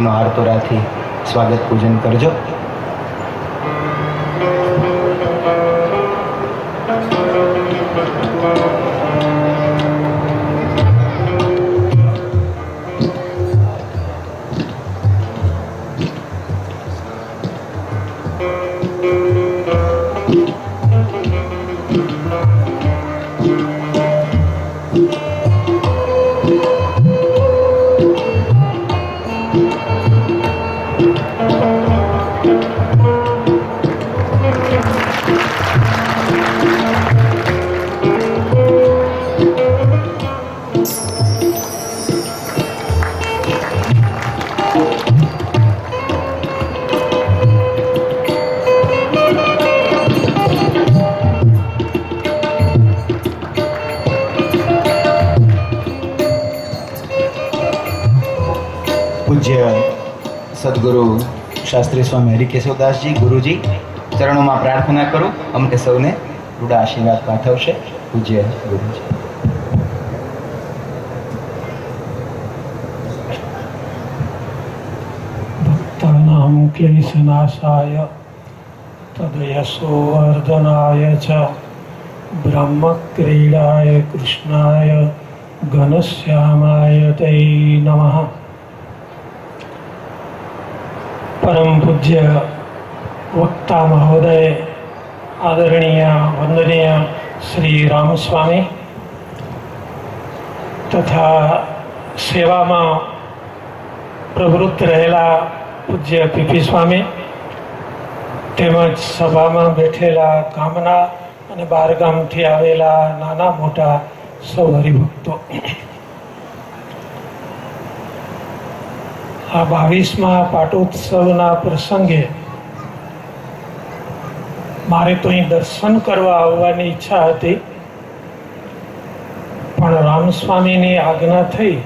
હારતોરાથી સ્વાગત પૂજન કરજો. પૂજ્ય સદગુરુ શાસ્ત્રી સ્વામી હરિકેશવદાસજી ગુરુજી ચરણોમાં પ્રાર્થના કરું, અમને સૌને રૂડા આશીર્વાદ પાઠવશે. પૂજ્ય ગુરુજી. ભક્તાનાં ક્લેશનાશાય તદયશોવર્ધનાય ચ બ્રહ્મક્રીડાય કૃષ્ણાય ઘનશ્યામાય તે નમઃ. પરમ પૂજ્ય વક્તા મહોદય, આદરણીય વંદનીય શ્રી રામસ્વામી તથા સેવામાં પ્રવૃત્ત રહેલા પૂજ્ય પીપી સ્વામી તેમજ સભામાં બેઠેલા ગામના અને બહારગામથી આવેલા નાના મોટા સૌ હરિભક્તો, આ 22મા પાટોત્સવના પ્રસંગે મારે તો અહીં દર્શન કરવા આવવાની ઈચ્છા હતી, પણ રામસ્વામીની આજ્ઞા થઈ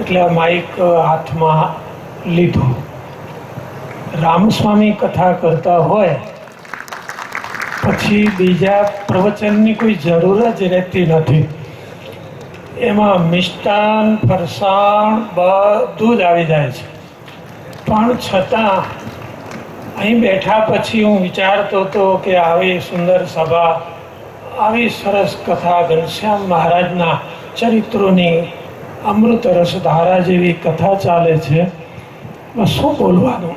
એટલે માઇક હાથમાં લીધો. રામસ્વામી કથા કરતા હોય પછી બીજા પ્રવચનની કોઈ જરૂર જ રહેતી નથી. એમાં મિષ્ટાન ફરસાણ બધું જ આવી જાય છે. પણ છતાં અહીં બેઠા પછી હું વિચારતો હતો કે આવી સુંદર સભા, આવી સરસ કથા, ઘનશ્યામ મહારાજના ચરિત્રોની અમૃત રસધારા જેવી કથા ચાલે છે, શું બોલવાનું.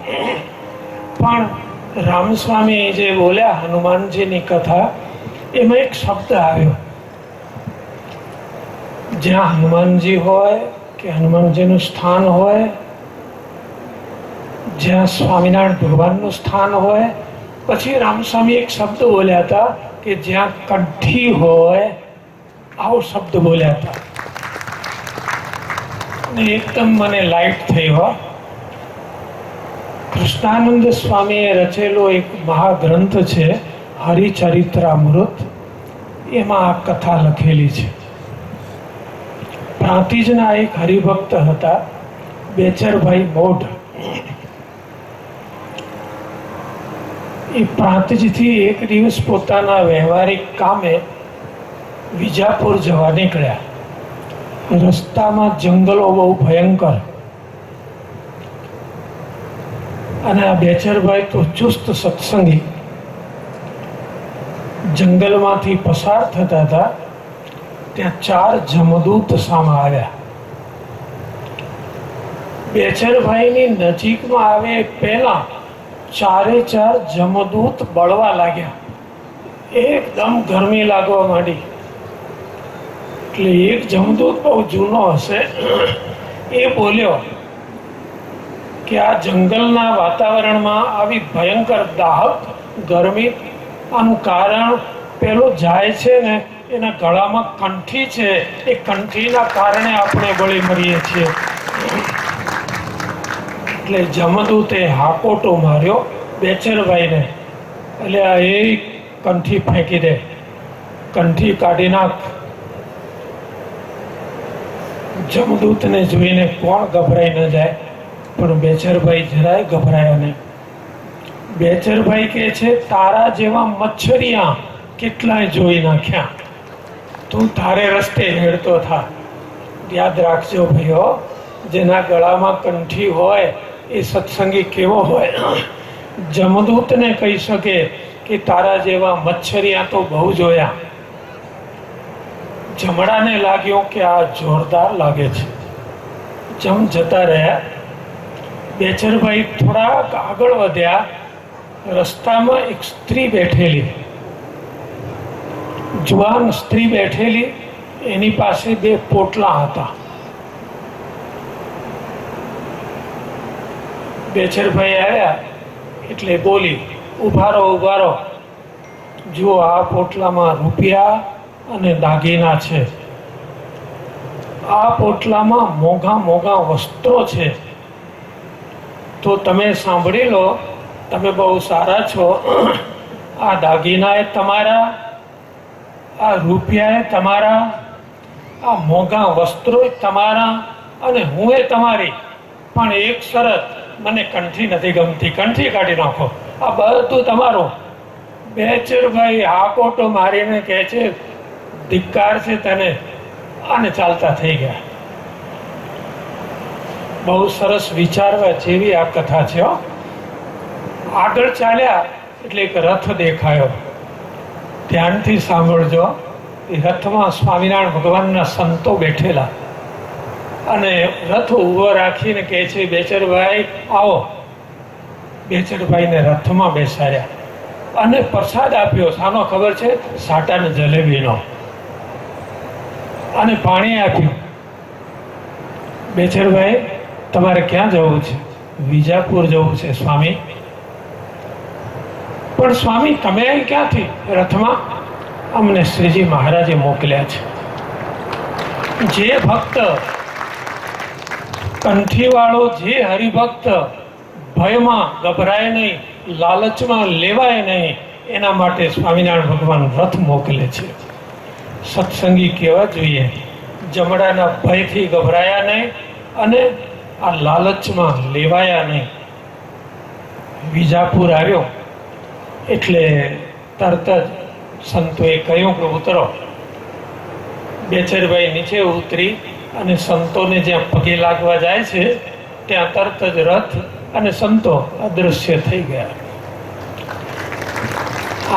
પણ રામસ્વામી જે બોલ્યા હનુમાનજીની કથા, એમાં એક શબ્દ આવ્યો. જ્યાં હનુમાનજી હોય કે હનુમાનજીનું સ્થાન હોય, જ્યાં સ્વામિનારાયણ ભગવાનનું સ્થાન હોય, પછી રામસ્વામી એક શબ્દ બોલ્યા હતા કે જ્યાં કંઠી હોય, આવો શબ્દ બોલ્યા હતા. ને એકદમ મને લાઈટ થઈ હો. કૃષ્ણાનંદ સ્વામીએ રચેલો એક મહાગ્રંથ છે હરિચરિત્રામૃત, એમાં આ કથા લખેલી છે. પ્રાંતિજના એક હરિભક્ત હતા બેચરભાઈ મોઢ. એ પ્રાંતિજથી એક દિવસ પોતાના વ્યવહારિક કામે વિજાપુર જવા નીકળ્યા. રસ્તામાં જંગલો બહુ ભયંકર, અને આ બેચરભાઈ તો ચુસ્ત સત્સંગી. જંગલમાંથી પસાર થતા હતા ત્યાં 4 જમદૂત સામે આવ્યા. બેચરભાઈની નજીકમાં આવે પહેલા 4 જમદૂત બળવા લાગ્યા. એકદમ ગરમી લાગવા માંડી. એટલે એક જમદૂત બહુ જૂનો હશે, એ બોલ્યો કે આ જંગલના વાતાવરણમાં આવી ભયંકર દાહક ગરમી, આનું કારણ પેલો જાય છે ને એના ગળામાં કંઠી છે, એ કંઠીના કારણે આપણે બળી મરીએ છીએ. એટલે જમદૂતે હાકોટો માર્યો બેચરભાઈને, એટલે આ એ કંઠી ફેંકી દે, કંઠી કાઢી નાખ. જમદૂતને જોઈને કોણ ગભરાઈ ન જાય, પણ બેચરભાઈ જરાય ગભરાયા નહીં. બેચરભાઈ કહે છે, તારા જેવા મચ્છરિયા કેટલાય જોઈ નાખ્યા, તું તારે રસ્તે હેડતો થા. યાદ રાખજો ભાઈઓ, જેના ગળામાં કંઠી હોય એ સત્સંગી કેવો હોય? જમદૂતને કહી શકે કે તારા જેવા મચ્છરિયા તો બહુ જોયા. જમડાને લાગ્યું કે આ જોરદાર લાગે છે. જમ જતા રહ્યા. બેચરભાઈ થોડાક આગળ વધ્યા. રસ્તામાં એક સ્ત્રી બેઠેલી, જુવાન સ્ત્રી બેઠેલી, એની પાસે 2 પોટલા હતા. બેચરભાઈ આવ્યા એટલે બોલી, ઉભા રહો, જુઓ આ પોટલામાં રૂપિયા અને દાગીના છે. આ પોટલામાં મોંઘા વસ્ત્રો છે. તો તમે સાંભળી લો, તમે બહુ સારા છો. આ દાગીના એ તમારા, આ રૂપિયા એ તમારા, આ મોંઘા વસ્ત્રો એ તમારા, અને હું એ તમારી. પણ એક શરત, મને કંઠી નથી ગમતી, કંઠી કાઢી નાખો. આ બધું તમારું. બેચરભાઈ હાકોટો મારીને કહે છે, ધિક્કાર છે તને, અને ચાલતા થઈ ગયા. બહુ સરસ વિચારવા જેવી આ કથા છે. આગળ ચાલ્યા એટલે એક રથ દેખાયો. ધ્યાનથી સાંભળજો. એ રથમાં સ્વામિનારાયણ ભગવાનના સંતો બેઠેલા, અને રથ ઊભો રાખીને કહે છે, બેચરભાઈ આવો. બેચરભાઈને રથમાં બેસાડ્યા અને પ્રસાદ આપ્યો. શાનો ખબર છે? સાટાને જલેબીનો. અને પાણી આપ્યું. બેચરભાઈ તમારે ક્યાં જવું છે? વિજાપુર જવું છે સ્વામી. પણ સ્વામી તમે અહીં ક્યાંથી? રથમાં. અમને શ્રીજી મહારાજે મોકલ્યા છે. જે ભક્ત કંઠીવાળો, જે હરિભક્ત ભયમાં ગભરાય નહીં, લાલચમાં લેવાય નહીં, એના માટે સ્વામિનારાયણ ભગવાન રથ મોકલે છે. સત્સંગી કેવા જોઈએ? જમડાના ભયથી ગભરાયા નહીં અને આ લાલચમાં લેવાયા નહીં. વિજાપુર આવ્યો એટલે તરત જ સંતોએ કહ્યું કે ઉતરો. બેચરભાઈ નીચે ઉતરી અને સંતોને જ્યાં પગે લાગવા જાય છે ત્યાં તરત જ રથ અને સંતો અદૃશ્ય થઈ ગયા.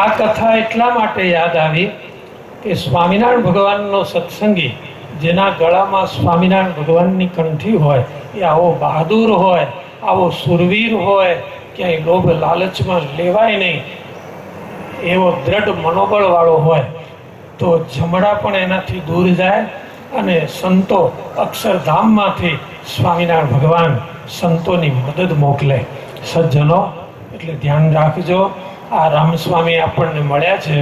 આ કથા એટલા માટે યાદ આવી કે સ્વામિનારાયણ ભગવાનનો સત્સંગી, જેના ગળામાં સ્વામિનારાયણ ભગવાનની કંઠી હોય, એ આવો બહાદુર હોય, આવો સુરવીર હોય, ક્યાંય લોભ લાલચમાં લેવાય નહીં, એવો દ્રઢ મનોબળવાળો હોય, તો જમડા પણ એનાથી દૂર જાય. અને સંતો અક્ષરધામમાંથી સ્વામિનારાયણ ભગવાન સંતોની મદદ મોકલે. સજ્જનો, એટલે ધ્યાન રાખજો. આ રામસ્વામી આપણને મળ્યા છે.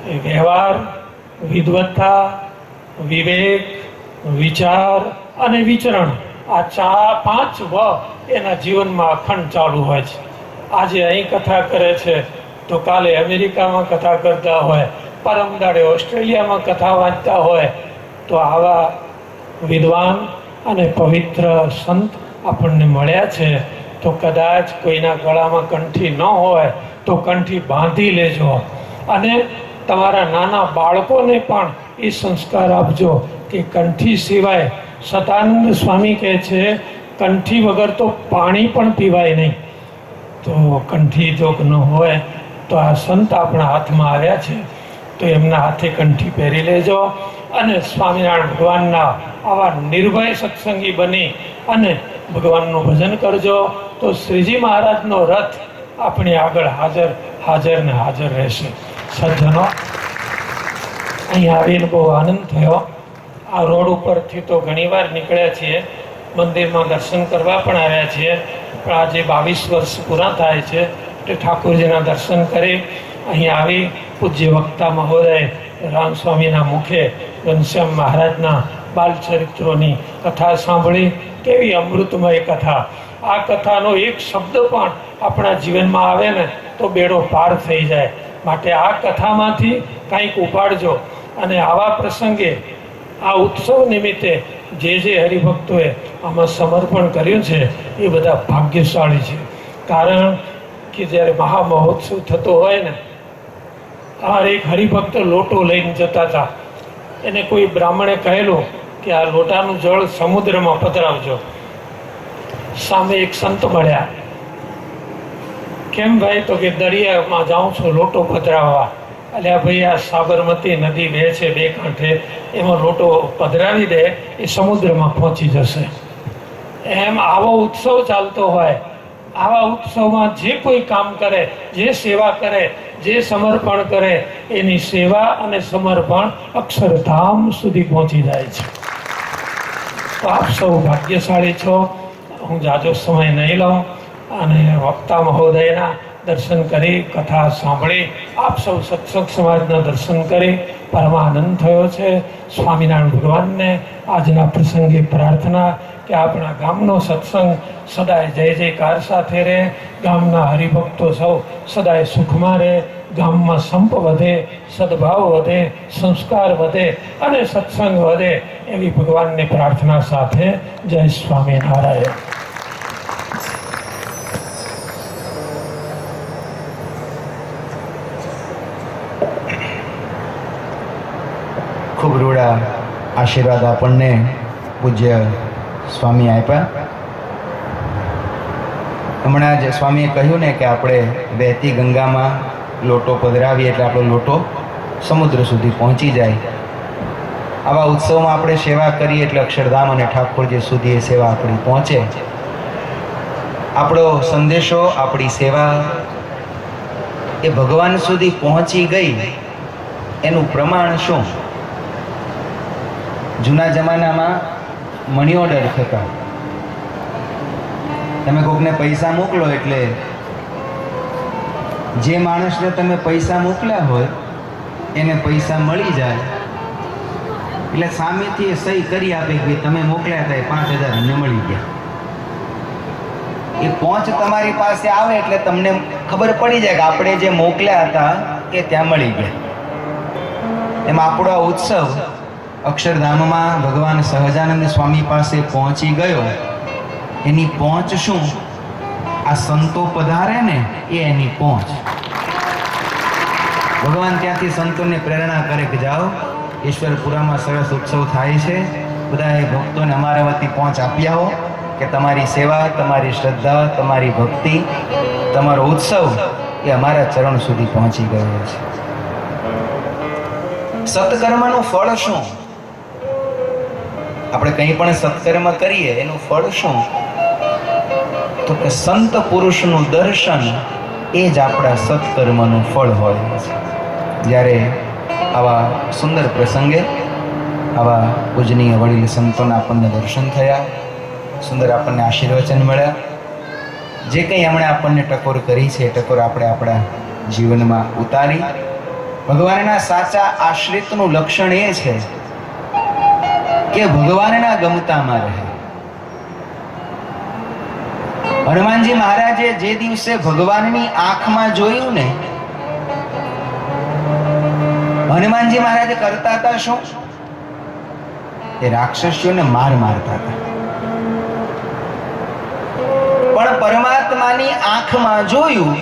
એ વ્યવહાર, વિદ્વત્તા, વિવેક, વિચાર અને વિચરણ, આ 5 વ એના જીવનમાં અખંડ ચાલુ હોય છે. આજે અહીં કથા કરે છે તો કાલે અમેરિકામાં કથા કરતા હોય, પરમ દાડે ઓસ્ટ્રેલિયામાં કથા વાંચતા હોય. તો આવા વિદ્વાન અને પવિત્ર સંત આપણને મળ્યા છે. તો કદાચ કોઈના ગળામાં કંઠી ન હોય તો કંઠી બાંધી લેજો. અને તમારા નાના બાળકોને પણ એ સંસ્કાર આપજો કે કંઠી સિવાય, સતાનંદ સ્વામી કહે છે, કંઠી વગર તો પાણી પણ પીવાય નહીં. તો કંઠી જો ન હોય તો આ સંત આપણા હાથમાં આવ્યા છે, તો એમના હાથે કંઠી પહેરી લેજો. અને સ્વામિનારાયણ ભગવાનના આવા નિર્ભય સત્સંગી બની અને ભગવાનનું ભજન કરજો. તો શ્રીજી મહારાજનો રથ આપણી આગળ હાજર ને હાજર રહેશે. સજ્જનો, અહીં આવીને બહુ આનંદ થયો. આ રોડ ઉપરથી તો ઘણીવાર નીકળ્યા છીએ, મંદિરમાં દર્શન કરવા પણ આવ્યા છીએ, પણ આજે 22 વર્ષ પૂરા થાય છે એટલે ઠાકોરજીના દર્શન કરી અહીં આવી પૂજ્ય વક્તા મહોદય રામસ્વામીના મુખે ઘનશ્યામ મહારાજના બાલચરિત્રોની કથા સાંભળી. કેવી અમૃતમય કથા! આ કથાનો એક શબ્દ પણ આપણા જીવનમાં આવે ને તો બેડો પાર થઈ જાય. માટે આ કથામાંથી કંઈક ઉપાડજો. અને આવા પ્રસંગે, આ ઉત્સવ નિમિત્તે જે હરિભક્તોએ આમાં સમર્પણ કર્યું છે એ બધા ભાગ્યશાળી છે. કારણ કે જ્યારે મહામહોત્સવ થતો હોય ને, આ એક હરિભક્ત લોટો લઈને જતા હતા. એને કોઈ બ્રાહ્મણે કહેલું કે આ લોટાનું જળ સમુદ્રમાં પધરાવજો. સામે એક સંત મળ્યા. કેમ ભાઈ? તો કે દરિયામાં જાઉં છું લોટો પધરાવવા. એટલે ભાઈ આ સાબરમતી નદી બે છે બે કાંઠે, એમાં લોટો પધરાવી દે એ સમુદ્રમાં પહોંચી જશે. એમ આવો ઉત્સવ ચાલતો હોય, આવા ઉત્સવમાં જે કોઈ કામ કરે, જે સેવા કરે, જે સમર્પણ કરે, એની સેવા અને સમર્પણ અક્ષરધામ સુધી પહોંચી જાય છે. તો આપ સૌ ભાગ્યશાળી છો. હું જાજો સમય નહીં લઉં અને વક્તા મહોદયના દર્શન કરી, કથા સાંભળી, આપ સૌ સત્સંગ સમાજના દર્શન કરી પરમાનંદ થયો છે. સ્વામિનારાયણ ભગવાનને આજના પ્રસંગે પ્રાર્થના કે આપણા ગામનો સત્સંગ સદાય જય જયકાર સાથે રહે, ગામના હરિભક્તો સૌ સદાય સુખમાં રહે, ગામમાં સંપ વધે, સદભાવ વધે, સંસ્કાર વધે અને સત્સંગ વધે, એવી ભગવાનની પ્રાર્થના સાથે જય સ્વામિનારાયણ. ખૂબ રૂડા આશીર્વાદ આપણને પૂજ્ય સ્વામી આપ્યા. હમણાં જ સ્વામીએ કહ્યું ને કે આપણે વહેતી ગંગામાં લોટો પધરાવીએ એટલે આપણો લોટો સમુદ્ર સુધી પહોંચી જાય. આવા ઉત્સવમાં આપણે સેવા કરીએ એટલે અક્ષરધામ અને ઠાકોરજી સુધી એ સેવા આપણી પહોંચે. આપણો સંદેશો, આપણી સેવા એ ભગવાન સુધી પહોંચી ગઈ એનું પ્રમાણ શું? જૂના જમાનામાં મની ઓર્ડર થતા. તમે કોકને પૈસા મોકલો એટલે જે માણસને તમે પૈસા મોકલ્યા હોય એને પૈસા મળી જાય એટલે સામેથી એ સહી કરી આપે કે તમે મોકલ્યા હતા એ 5,000 અમને મળી ગયા. એ પહોંચ તમારી પાસે આવે એટલે તમને ખબર પડી જાય કે આપણે જે મોકલ્યા હતા એ ત્યાં મળી ગયા. એમાં આપણો આ ઉત્સવ અક્ષરધામમાં ભગવાન સહજાનંદ સ્વામી પાસે પહોંચી ગયો. એની પહોંચ શું? આ સંતો પધારે ને એ એની પહોંચ. ભગવાન ત્યાંથી સંતોને પ્રેરણા કરે કે જાઓ, ઈશ્વરપુરામાં સરસ ઉત્સવ થાય છે, બધા ભક્તોને અમારા વતી પહોંચ આપી આવો કે તમારી સેવા, તમારી શ્રદ્ધા, તમારી ભક્તિ, તમારો ઉત્સવ એ અમારા ચરણ સુધી પહોંચી ગયો છે. સત્કર્મનું ફળ શું? આપણે કંઈ પણ સત્કર્મ કરીએ એનું ફળ શું? તો કે સંત પુરુષનું દર્શન એ જ આપણા સત્કર્મનું ફળ હોય છે. જ્યારે આવા સુંદર પ્રસંગે આવા પૂજનીય વડીલ સંતોના આપણને દર્શન થયા, સુંદર આપણને આશીર્વચન મળ્યા, જે કંઈ એમણે આપણને ટકોર કરી છે એ ટકોર આપણે આપણા જીવનમાં ઉતારી ભગવાનના સાચા આશ્રિતનું લક્ષણ એ છે કે ભગવાનના ગમતામાં રહે. હનુમાનજી મહારાજે જે દિવસે ભગવાનની આંખમાં જોયું ને, હનુમાનજી મહારાજ કરતા હતા શું? એ રાક્ષસીઓને મારતા હતા. પણ પરમાત્માની આંખમાં જોયું